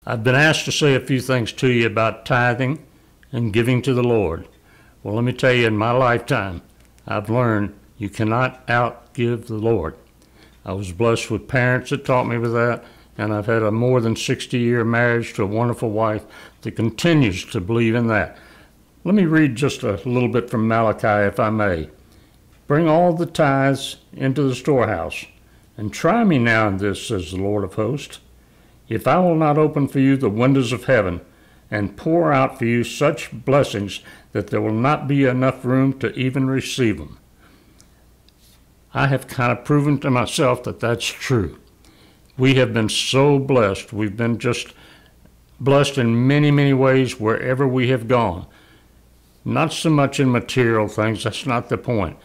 I've been asked to say a few things to you about tithing and giving to the Lord. Well, let me tell you, in my lifetime, I've learned you cannot outgive the Lord. I was blessed with parents that taught me with that, and I've had a more than 60-year marriage to a wonderful wife that continues to believe in that. Let me read just a little bit from Malachi, if I may. Bring all the tithes into the storehouse, and try me now in this, says the Lord of hosts. If I will not open for you the windows of heaven and pour out for you such blessings that there will not be enough room to even receive them. I have kind of proven to myself that that's true. We have been so blessed. We've been just blessed in many, many ways wherever we have gone. Not so much in material things, that's not the point,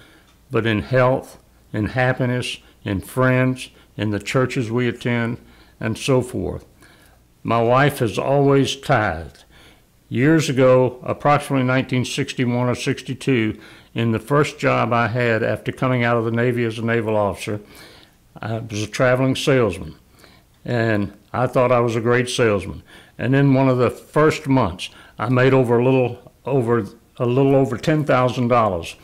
but in health, in happiness, in friends, in the churches we attend, and so forth. My wife has always tithed. Years ago, approximately 1961 or 62, in the first job I had after coming out of the Navy as a naval officer, I was a traveling salesman, and I thought I was a great salesman. And in one of the first months, I made a little over $10,000,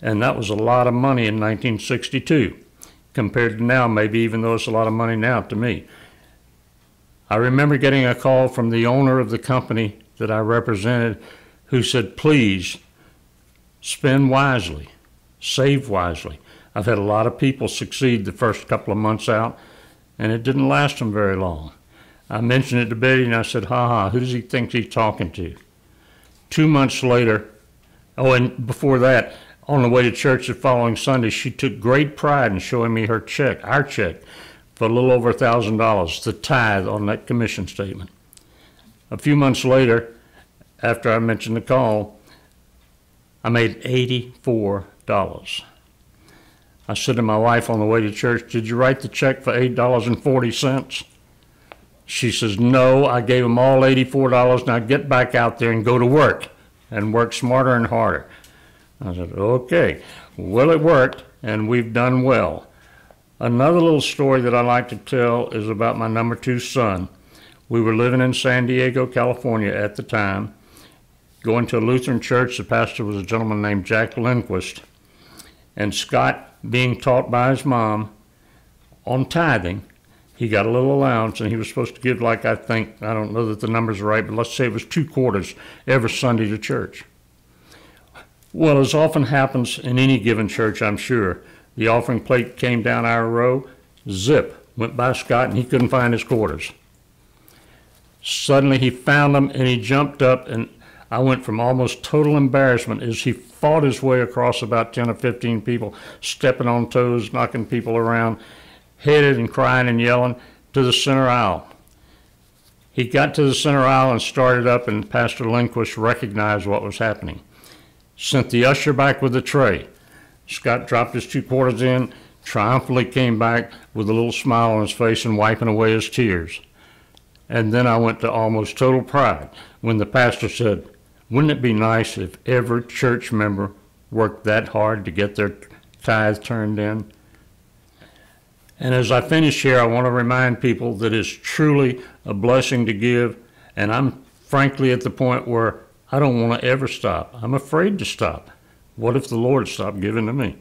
and that was a lot of money in 1962. Compared to now, maybe, even though it's a lot of money now to me. I remember getting a call from the owner of the company that I represented who said, please spend wisely, save wisely. I've had a lot of people succeed the first couple of months out, and it didn't last them very long. I mentioned it to Betty, and I said, who does he think he's talking to? 2 months later, and before that, on the way to church the following Sunday, she took great pride in showing me her check, our check, for a little over $1,000, the tithe on that commission statement. A few months later, after I mentioned the call, I made $84. I said to my wife on the way to church, did you write the check for $8.40? She says, no, I gave them all $84. Now get back out there and go to work, and work smarter and harder. I said, okay. Well, it worked, and we've done well. Another little story that I like to tell is about my number 2 son. We were living in San Diego, California at the time, going to a Lutheran church. The pastor was a gentleman named Jack Lindquist. And Scott, being taught by his mom on tithing, he got a little allowance, and he was supposed to give, like, I don't know that the numbers are right, but let's say it was 2 quarters every Sunday to church. Well, as often happens in any given church, I'm sure, the offering plate came down our row, zip, went by Scott, and he couldn't find his quarters. Suddenly he found them, and he jumped up, and I went from almost total embarrassment as he fought his way across about 10 or 15 people, stepping on toes, knocking people around, headed and crying and yelling, to the center aisle. He got to the center aisle and started up, and Pastor Lindquist recognized what was happening. Sent the usher back with the tray. Scott dropped his 2 quarters in, triumphantly came back with a little smile on his face and wiping away his tears. And then I went to almost total pride when the pastor said, wouldn't it be nice if every church member worked that hard to get their tithe turned in? And as I finish here, I want to remind people that it's truly a blessing to give, and I'm frankly at the point where I don't want to ever stop. I'm afraid to stop. What if the Lord stopped giving to me?